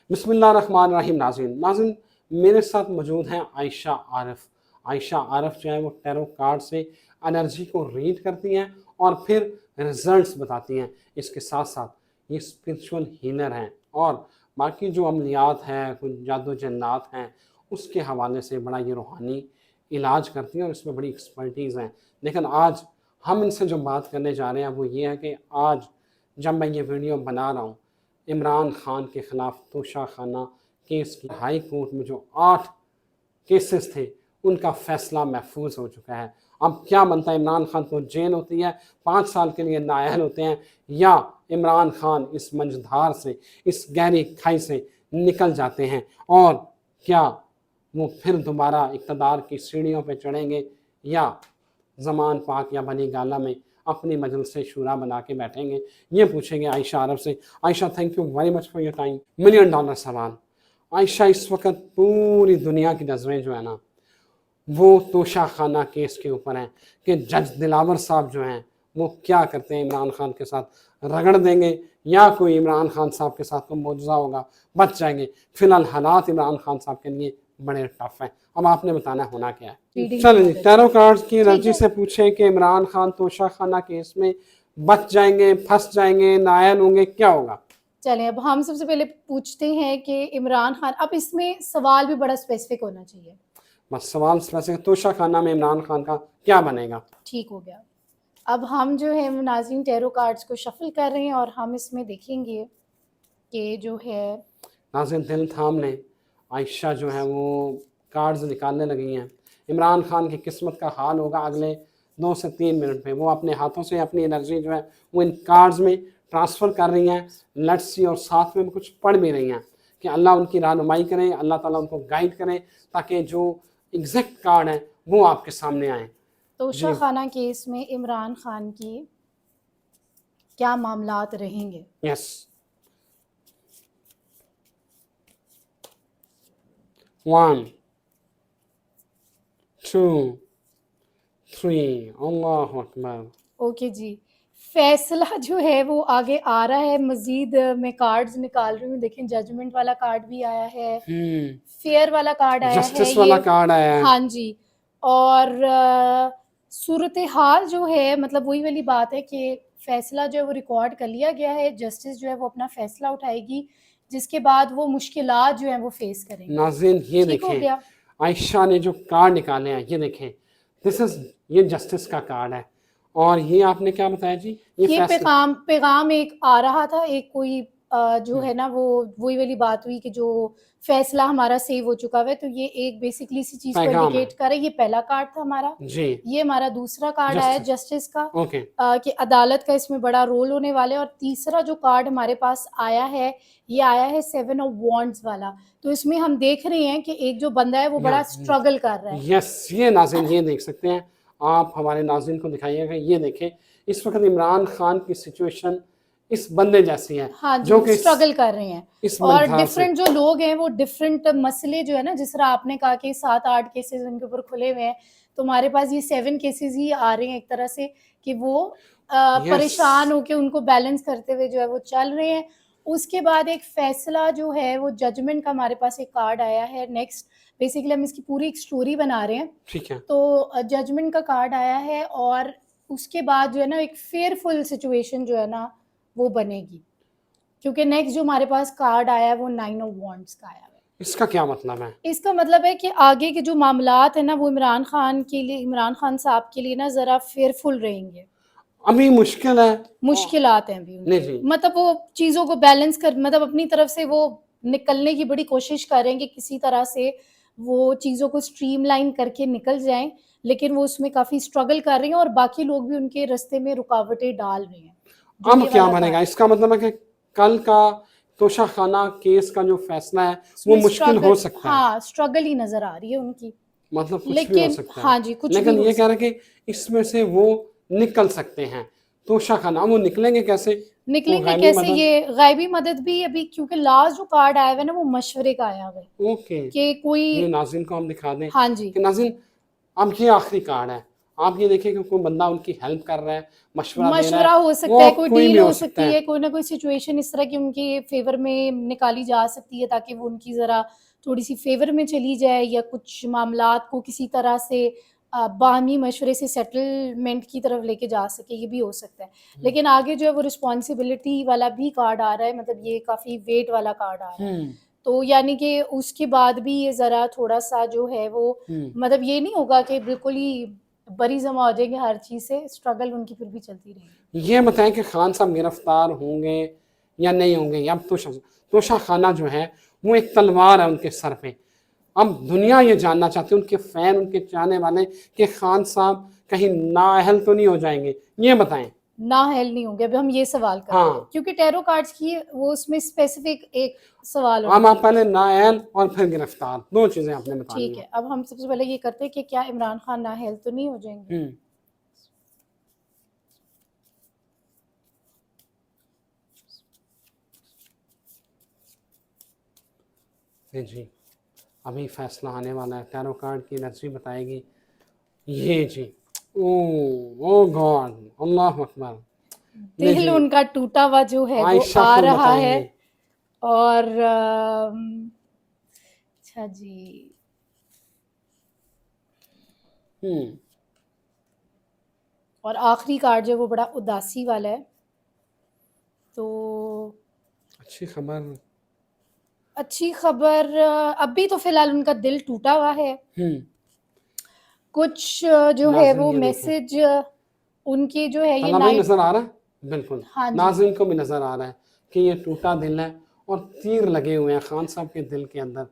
बिस्मिल्लाहिर्रहमानिर्रहीम। नाज़रीन नाज़रीन मेरे साथ मौजूद हैं आयशा आरिफ। आयशा आरिफ जो है वो टैरो कार्ड से एनर्जी को रीड करती हैं और फिर रिजल्ट्स बताती हैं। इसके साथ साथ ये स्पिरिचुअल हीलर हैं और बाकी जो अमलियात हैं, कुछ जादू जन्नात हैं, उसके हवाले से बड़ा ये रूहानी इलाज करती हैं और इसमें बड़ी एक्सपर्टीज़ हैं। लेकिन आज हम इनसे जो बात करने जा रहे हैं वो ये है कि आज जब मैं ये वीडियो बना रहा हूँ, इमरान खान के ख़िलाफ़ तोशा खाना केस की हाई कोर्ट में जो 8 केसेस थे उनका फ़ैसला महफूज हो चुका है। अब क्या बनता है, इमरान खान को जेल होती है, 5 साल के लिए नाअहल होते हैं, या इमरान खान इस मंझधार से, इस गहरी खाई से निकल जाते हैं, और क्या वो फिर दोबारा इक़्तिदार की सीढ़ियों पे चढ़ेंगे या ज़मान पाक या बनी गाला में अपनी मजलिस शूरा बना के बैठेंगे। ये पूछेंगे आयशा आरब से। Ayesha, thank you very much for your time. $1 million सवाल। आयशा, इस वक्त पूरी दुनिया की नज़रें जो है ना वो तोशा खाना केस के ऊपर हैं कि जज दिलावर साहब जो हैं वो क्या करते हैं, इमरान खान के साथ रगड़ देंगे या कोई इमरान खान साहब के साथ कोई मौजूदा होगा, बच जाएंगे। फिलहाल हालात इमरान खान साहब के लिए बड़े टफ हैं। अब आपने बताना होना क्या है। चलो जी, टैरो कार्ड्स की एनर्जी से पूछें कि इमरान खान तोशा खाना केस में बच जाएंगे, फंस जाएंगे, नायल होंगे, क्या होगा? चलें, अब हम सबसे पहले पूछते हैं कि इमरान खान, अब इसमें सवाल भी बड़ा स्पेसिफिक होना चाहिए। बस सवाल स्पेसिफिक, तोशा खाना में इमरान खान का क्या बनेगा? ठीक हो गया। अब हम जो है नाज़रीन टैरो कार्ड्स को शफल कर रहे हैं और हम इसमें देखेंगे कि जो है नाज़रीन दिल थाम लें, आयशा जो है वो कार्ड्स निकालने लगी हैं। इमरान खान की किस्मत का हाल होगा अगले 2 से 3 मिनट में। वो अपने हाथों से अपनी एनर्जी जो है वो इन कार्ड्स में ट्रांसफ़र कर रही हैं। लेट्स सी, और साथ में कुछ पढ़ भी रही हैं कि अल्लाह उनकी रहनुमाई करे, अल्लाह ताला उनको गाइड करे ताकि जो एग्जैक्ट कार्ड है वो आपके सामने आए। तोशा खाना केस में इमरान खान की क्या मामलात रहेंगे? यस। 1 2 3, अल्लाह अकबर। ओके जी, फैसला जो है वो आगे आ रहा है। मजीद मैं कार्ड्स निकाल रही हूँ। देखें, जजमेंट वाला कार्ड भी आया है, फेयर वाला कार्ड आया है, जस्टिस वाला कार्ड आया है। हाँ जी। और सूरत हाल जो है, मतलब वही वाली बात है कि फैसला जो है वो रिकॉर्ड कर लिया गया है। जस्टिस जो है वो अपना फैसला उठाएगी, जिसके बाद वो मुश्किलात जो है वो फेस करेंगे। नाज़रीन ये देखें, आयशा ने जो कार्ड निकाले हैं, ये देखें, दिस इज, ये जस्टिस का कार्ड है। और ये आपने क्या बताया जी? ये पैगाम एक आ रहा था, एक कोई जो है ना वो वही वाली बात हुई कि जो फैसला हमारा सेव हो चुका है। तो ये एक बेसिकली इसी चीज को इंडिकेट करे। ये पहला कार्ड था हमारा जी। ये हमारा दूसरा कार्ड आया जस्टिस का, कि अदालत का इसमें बड़ा रोल होने वाला है। और तीसरा जो कार्ड हमारे पास आया है, ये आया है 7 ऑफ वॉन्ड्स वाला। तो इसमें हम देख रहे हैं कि एक जो बंदा है वो बड़ा स्ट्रगल कर रहा है। यस, ये नाज़रीन ये देख सकते हैं आप, हमारे नाज़रीन को दिखाइएगा। ये देखें, इस वक्त इमरान खान की सिचुएशन इस बंदे जैसी है, हाँ, जो कि स्ट्रगल कर रहे हैं। और डिफरेंट जो लोग हैं वो डिफरेंट मसले जो है ना, जिस तरह आपने कहा कि 7-8 केसेस उनके ऊपर खुले हुए हैं, तो हमारे पास ये 7 केसेस ही आ रहे हैं एक तरह से कि वो परेशान होकर उनको बैलेंस करते हुए जो है वो चल रहे हैं। उसके बाद एक फैसला जो है वो जजमेंट का हमारे पास एक कार्ड आया है। नेक्स्ट बेसिकली हम इसकी पूरी एक स्टोरी बना रहे हैं, ठीक है। तो जजमेंट का कार्ड आया है और उसके बाद जो है ना एक फेयरफुल सिचुएशन जो है ना वो बनेगी, क्योंकि नेक्स्ट जो हमारे पास कार्ड आया है वो 9 ऑफ वॉन्ड्स का आया है। इसका क्या मतलब है? इसका मतलब है कि आगे के जो मामलात है ना वो इमरान खान के लिए, इमरान खान साहब के लिए ना जरा फेयरफुल रहेंगे। अभी मुश्किल है, मुश्किलात हैं अभी, मतलब वो चीज़ों को बैलेंस कर, मतलब अपनी तरफ से वो निकलने की बड़ी कोशिश करेंगे, किसी तरह से वो चीज़ों को स्ट्रीमलाइन करके निकल जाएं, लेकिन वो उसमें काफ़ी स्ट्रगल कर रही हैं और बाकी लोग भी उनके रास्ते में रुकावटें डाल रहे हैं। अब क्या बनेगा? इसका मतलब है कि कल का तोशा खाना केस का जो फैसला है वो मुश्किल हो सकता है। हाँ, स्ट्रगल ही नजर आ रही है उनकी, मतलब कुछ भी हो सकता है। हाँ जी, कुछ लेकिन ये कह रहे हैं कि इसमें से वो निकल सकते हैं। तोशा खाना, वो निकलेंगे कैसे? निकलेंगे कैसे? ये गायबी मदद भी अभी, क्योंकि लास्ट जो कार्ड आया हुआ है ना वो मशवरे का आया हुआ है। ओके, कि कोई, ये नाज़रीन को हम दिखा दें। हाँ जी, कि नाज़रीन अब ये आखिरी कार्ड है, आप ये देखिए कि कोई बंदा उनकी हेल्प कर रहा है, मशवरा दे रहा मशवरा है, हो सकता वो है, कोई कोई डील भी हो हो सकती सकता है। है, कोई ना कोई सिचुएशन इस तरह की उनके फेवर में निकाली जा सकती है ताकि वो उनकी ज़रा थोड़ी सी फेवर में चली जाए, या कुछ मामलात को किसी तरह से बाहमी मशवरे से सेटलमेंट की तरफ लेके जा सके, ये भी हो सकता है। लेकिन आगे जो है वो रिस्पॉन्सिबिलिटी वाला भी कार्ड आ रहा है, मतलब ये काफ़ी वेट वाला कार्ड आ रहा है। हम्म तो यानी कि उसके बाद भी ये ज़रा थोड़ा सा जो है वो, मतलब ये नहीं होगा कि बिल्कुल ही बरी जमा हो जाएंगे हर चीज़ से, स्ट्रगल उनकी फिर भी चलती रहेगी। ये बताएं कि खान साहब गिरफ्तार होंगे या नहीं होंगे। अब तोशा खाना जो है वो एक तलवार है उनके सर पे। अब दुनिया ये जानना चाहती है, उनके फैन, उनके चाहने वाले, कि खान साहब कहीं नाअहल तो नहीं हो जाएंगे, ये बताएं। नाअहल नहीं होंगे, अभी हम ये सवाल कर रहे हैं हाँ, क्योंकि टैरो कार्ड्स की वो उसमें स्पेसिफिक एक सवाल होना अब आप चाहिए। पहले नाअहल और फिर गिरफ्तार, दो चीजें आपने बतानी ठीक है। है, अब हम सबसे पहले ये करते हैं कि क्या इमरान खान नाअहल तो नहीं हो जाएंगे। हम्म जी, अभी फैसला आने वाला है, टैरो कार्ड की एनर्जी बताएगी। ये जी, ओ ओ गॉड, अल्लाह अकबर। नहीं दिल जी, उनका टूटा हुआ जो है वो आयशा आ खुद रहा है। बताएंगी। और अच्छा जी, हम्म और आखिरी कार्ड जो है वो बड़ा उदासी वाला है। तो अच्छी खबर। अच्छी खबर, अभी तो फिलहाल उनका दिल टूटा हुआ है। हम्म कुछ जो है नाज़रीन वो ये देखें, मैसेज उनके जो है ये तला भाई नाइट। नजर आ रहा है, बिल्कुल हाँ जी, नाज़रीन को भी नजर आ रहा है कि ये टूटा दिल है और तीर लगे हुए हैं खान साहब के दिल के अंदर।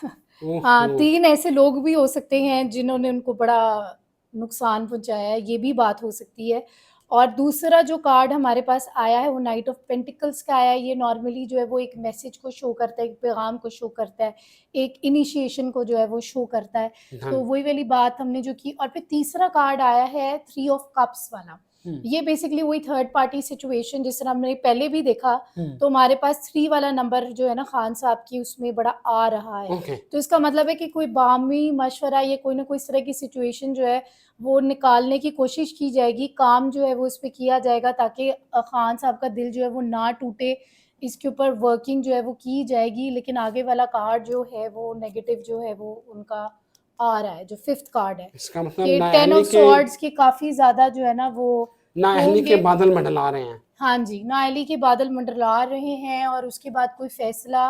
हाँ, ओहो, 3 ऐसे लोग भी हो सकते हैं जिन्होंने उनको बड़ा नुकसान पहुँचाया है, ये भी बात हो सकती है। और दूसरा जो कार्ड हमारे पास आया है वो नाइट ऑफ पेंटिकल्स का आया है। ये नॉर्मली जो है वो एक मैसेज को शो करता है, एक पैगाम को शो करता है, एक इनिशिएशन को जो है वो शो करता है। धन। तो वही वाली बात हमने जो की। और फिर तीसरा कार्ड आया है 3 ऑफ कप्स वाला। हम्म ये बेसिकली वही थर्ड पार्टी सिचुएशन जिस तरह हमने पहले भी देखा। हम्म तो हमारे पास 3 वाला नंबर जो है ना खान साहब की, उसमें बड़ा आ रहा है। ओके, तो इसका मतलब है कि कोई बाहमी मशवरा या कोई ना कोई इस तरह की सिचुएशन जो है वो निकालने की कोशिश की जाएगी, काम जो है वो इस पे किया जाएगा ताकि खान साहब का दिल जो है वो ना टूटे। इसके ऊपर वर्किंग जो है वो की जाएगी। लेकिन आगे वाला कार्ड जो है वो नेगेटिव जो है वो उनका आ रहा है, जो 5th कार्ड है इसका मतलब कि 10 नाअहली ऑफ के, स्वॉर्ड्स के काफ़ी ज़्यादा जो है ना वो नाअहली के होंगे। बादल मंडला रहे हैं। हाँ जी, नाअहली के बादल मंडरा रहे हैं और उसके बाद कोई फैसला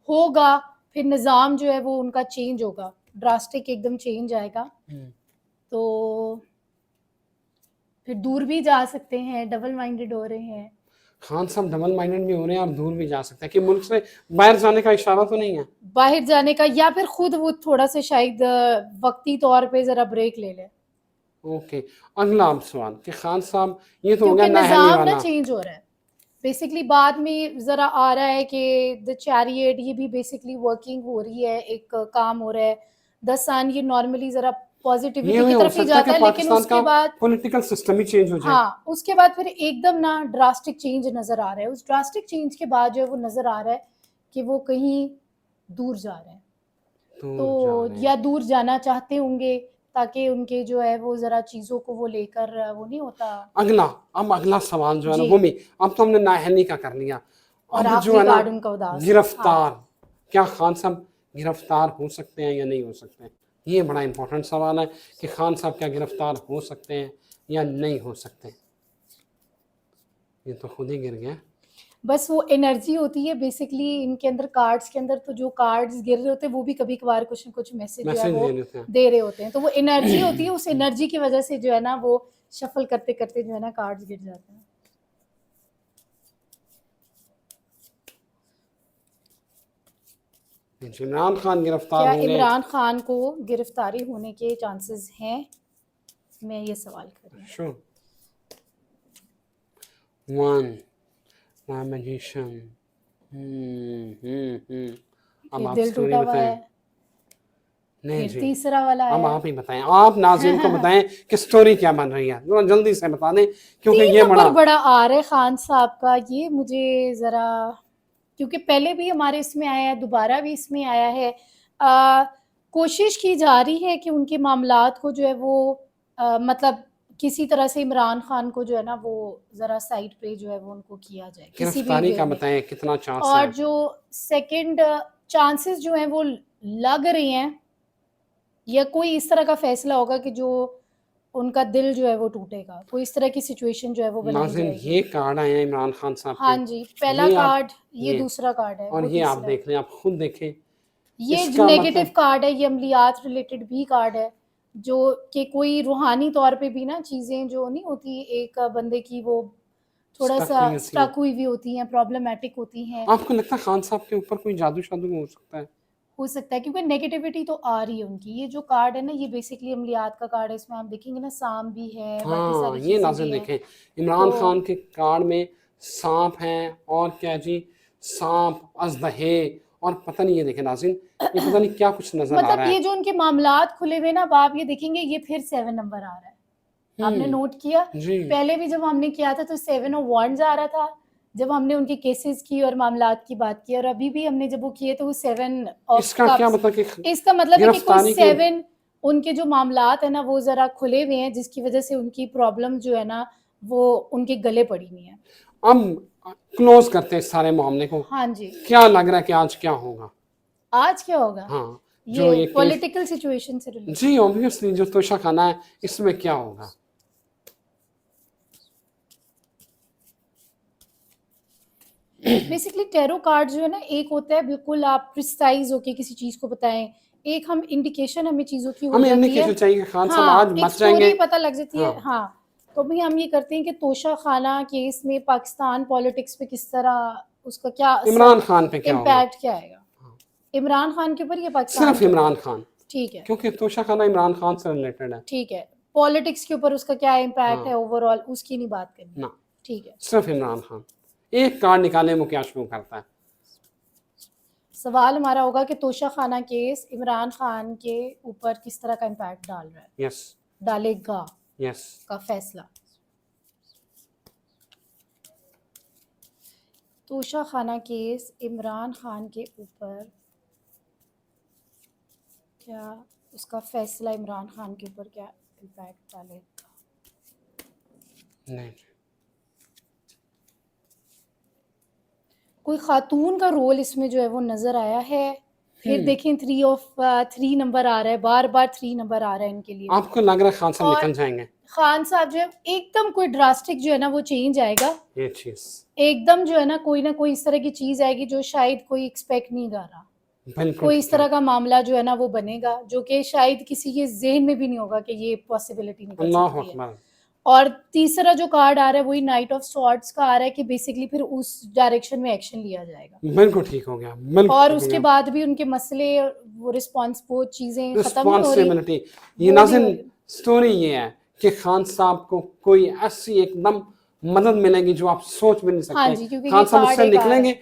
होगा, फिर निज़ाम जो है वो उनका चेंज होगा, ड्रास्टिक एकदम चेंज आएगा। तो फिर दूर भी जा सकते हैं, डबल माइंडेड हो रहे हैं। खान साहब डबल माइंडेड भी हो रहे हैं और दूर भी जा सकते हैं, कि मुल्क से बाहर जाने का इशारा तो नहीं है। बाहर जाने का, या फिर खुद वो थोड़ा सा शायद वक्ती तौर पे ज़रा ब्रेक ले लें। ओके, अगला अब सवाल कि खान साहब, ये तो हो गया क्योंकि नाअहली निज़ाम ना वाला। चेंज हो रहा है। बेसिकली बाद में ज़रा आ रहा है कि द चैरियट ये भी बेसिकली वर्किंग हो रही है, एक काम हो रहा है। द सन ये नॉर्मली ज़रा ये पॉजिटिविटी की भी हो तरफ ही सकता है जाता कि है, लेकिन पाकिस्तान का उसके बाद पॉलिटिकल सिस्टम ही चेंज हो जाए। हाँ, उसके बाद फिर एकदम ना ड्रास्टिक चेंज नज़र आ रहा है। उस ड्रास्टिक चेंज के बाद जो है वो नज़र आ रहा है कि वो कहीं दूर जा रहे हैं। दूर जा तो रहे हैं। या दूर जाना चाहते होंगे ताकि उनके जो है वो ज़रा चीज़ों को वो लेकर वो नहीं होता। अगला, अब अगला सवाल जो है ना जी, वो भी, अब तो हमने नाअहली का कर लिया, और अब जो आखिरी है ना कार्ड उनका उदास। हाँ, गिरफ्तार, क्या खान साहब गिरफ्तार हो सकते हैं या नहीं हो सकते हैं? ये बड़ा इंपॉर्टेंट सवाल है कि खान साहब क्या गिरफ्तार हो सकते हैं या नहीं हो सकते। ये तो खुद ही गिर गया। बस वो एनर्जी होती है बेसिकली इनके अंदर, कार्ड्स के अंदर। तो जो कार्ड्स गिर रहे होते हैं वो भी कभी कभार कुछ न कुछ मैसेज जो है मैसेज वो दे देते हैं। दे रहे होते हैं। तो वो एनर्जी होती है, उस एनर्जी की वजह से जो है ना वो शफल करते करते जो है ना कार्ड्स गिर जाते हैं। इमरान खान गिरफ्तार क्या होंगे। इमरान खान को गिरफ्तारी होने के चांसेस हैं? मैं ये सवाल कर रही हूँ। श्योर। One, magician. अब फिर आप दिल स्टोरी टूटा हुआ बताएं। है, नहीं फिर जी, तीसरा वाला अब है। आप ही बताएं, आप नाज़रीन को बताएं कि स्टोरी क्या बन रही है, जरा जल्दी से बता दें क्योंकि 3 ये नंबर बड़ा। बड़ा आ रहा है खान साहब का, ये मुझे ज़रा, क्योंकि पहले भी हमारे इसमें आया है, दोबारा भी इसमें आया है। कोशिश की जा रही है कि उनके मामलात को जो है वो मतलब किसी तरह से इमरान खान को जो है ना वो जरा साइड पे जो है वो उनको किया जाए किसी भी गिरफ्तारी वे का में। बताएं कितना चांस और है? जो सेकंड चांसेस जो हैं वो लग रही हैं, या कोई इस तरह का फैसला होगा कि जो उनका दिल जो है वो टूटेगा, कोई इस तरह की सिचुएशन जो है वो बनाई नाज़रीन जाएगी। ये कार्ड आए हैं इमरान खान साहब हाँ के, जी, पहला ये आप कार्ड, ये ये दूसरा कार्ड है, और वो ये आप तीसरा है। देख लें, आप खुद देखें। ये इसका नेगेटिव मतलब कार्ड है, ये अमलियात रिलेटेड भी कार्ड है, जो कि कोई रूहानी तौर पे भी ना चीज़ें जो नहीं होती एक बंदे की वो थोड़ा स्टक सा हुई होती हैं। स्टक हुई हुई होती हैं, प्रॉब्लमेटिक होती हैं। आपको लगता है खान साहब के ऊपर कोई जादू शादू हो सकता है? हो सकता है क्योंकि नेगेटिविटी तो आ रही है उनकी। ये जो कार्ड है ना ये बेसिकली अमलियात का कार्ड है, इसमें आप देखेंगे ना सांप भी है, बाकी हाँ, सारी ये चीज़ें नाज़रीन भी हैं। देखें, इमरान तो खान के कार्ड में सांप हैं और क्या जी, सांप, अजदहे और पता नहीं, ये देखें नाज़रीन, ये पता नहीं क्या कुछ नजर आ मतलब रहा ये है। जो उनके मामलात खुले हुए ना, अब आप ये देखेंगे ये फिर 7 नंबर आ रहा है। आपने नोट किया? जी, पहले भी जब हमने किया था तो 7 ऑफ वांड्स आ रहा था, जब हमने उनके केसेस की और मामलात की बात की, और अभी भी हमने जब वो किए तो वो 7 ऑफ इसका क्या कप्स। मतलब कि इसका मतलब है कि कोई गिरफ्तारी के 7 उनके जो मामलात है ना वो ज़रा खुले हुए हैं, जिसकी वजह से उनकी प्रॉब्लम जो है ना वो उनके गले पड़ी हुई है। हम क्लोज करते हैं इस सारे मामले को। हाँ जी। क्या लग रहा है कि आज क्या होगा? आज क्या होगा? हाँ, जो ये ये केस, पॉलिटिकल सिचुएशन से रिलेटेड। जी ऑब्वियसली जो तोशा खाना है इसमें क्या होगा? बेसिकली टैरो कार्ड जो है ना, एक होता है बिल्कुल आप प्रिसाइज होके किसी चीज़ को बताएं, एक हम इंडिकेशन हमें चीज़ों की हो हमें जाती है। इंडिकेशन चाहिए कि खान साहब हाँ, आज एक मच जाएंगे। स्टोरी पता लग जाती है। हाँ, हाँ, तो भी हम ये करते हैं कि तोशा खाना केस में पाकिस्तान पॉलिटिक्स पे किस तरह उसका क्या असर, इमरान खान पे क्या होगा? इम्पैक्ट क्या आएगा इमरान खान के ऊपर या पाकिस्तान सिर्फ के ऊपर। इमरान खान, ठीक है, क्योंकि तोशा खाना इमरान खान से रिलेटेड है। ठीक है। पॉलिटिक्स के ऊपर उसका क्या इम्पैक्ट हाँ, है ओवरऑल, उसकी नहीं बात करनी। ना, ठीक है। सिर्फ इमरान खान। एक कार्ड निकालने में क्या शुरू करता है? सवाल हमारा होगा कि तोशा खाना केस इमरान खान के ऊपर किस तरह का इम्पैक्ट डाल रहा है, यस, डालेगा यस, का फैसला। तोशा खाना केस इमरान खान के ऊपर क्या उसका फैसला, इमरान खान के ऊपर क्या इम्पैक्ट डालेगा। नहीं, कोई खातून का रोल इसमें जो है वो नज़र आया है। फिर देखें 3 नंबर आ रहा है, बार बार 3 नंबर आ रहा है इनके लिए। आपको लग रहा है खान साहब और निकल जाएंगे? खान साहब जो है एकदम कोई ड्रास्टिक जो है ना वो चेंज आएगा, ये चीज एकदम जो है ना कोई इस तरह की चीज़ आएगी जो शायद कोई एक्सपेक्ट नहीं कर रहा। बिल्कुल कोई इस ठीक है। तरह का मामला जो है ना वो बनेगा जो कि शायद किसी के ज़हन में भी नहीं होगा कि ये पॉसिबिलिटी निकल अल्लाह सकती है। अकबर। और तीसरा जो कार्ड आ रहा है वही नाइट ऑफ सॉर्ड्स का आ रहा है कि बेसिकली फिर उस डायरेक्शन में एक्शन लिया जाएगा, बिल्कुल ठीक हो गया, बिल्कुल और ठीक हो उसके गया। बाद भी उनके मसले वो रिस्पॉन्स वो चीज़ें ख़त्म नहीं हो रही, रिस्पॉन्सिबिलिटी, ये वो नहीं हो नाज़रीन रही। स्टोरी ये है कि खान साहब को कोई ऐसी एकदम मदद मिलेगी जो आप सोच भी नहीं हाँ सकते। जी, क्योंकि खान ये साहब कार्ड उससे एक आ रहा है। निकलेंगे,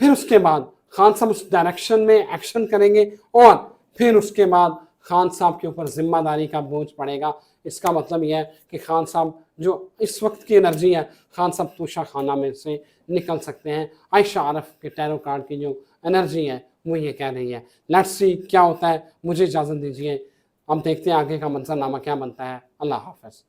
फिर उसके बाद खान साहब उस डायरेक्शन में एक्शन करेंगे और फिर उसके बाद खान साहब के ऊपर जिम्मेदारी का बोझ पड़ेगा। इसका मतलब यह है कि खान साहब जो इस वक्त की एनर्जी है, खान साहब तोशा खाना में से निकल सकते हैं। आयशा आरफ के टैरो कार्ड की जो एनर्जी है वो ये कह रही है। लेट्स सी क्या होता है। मुझे इजाज़त दीजिए, हम देखते हैं आगे का मंजरनामा क्या बनता है। अल्लाह हाफ़िज़।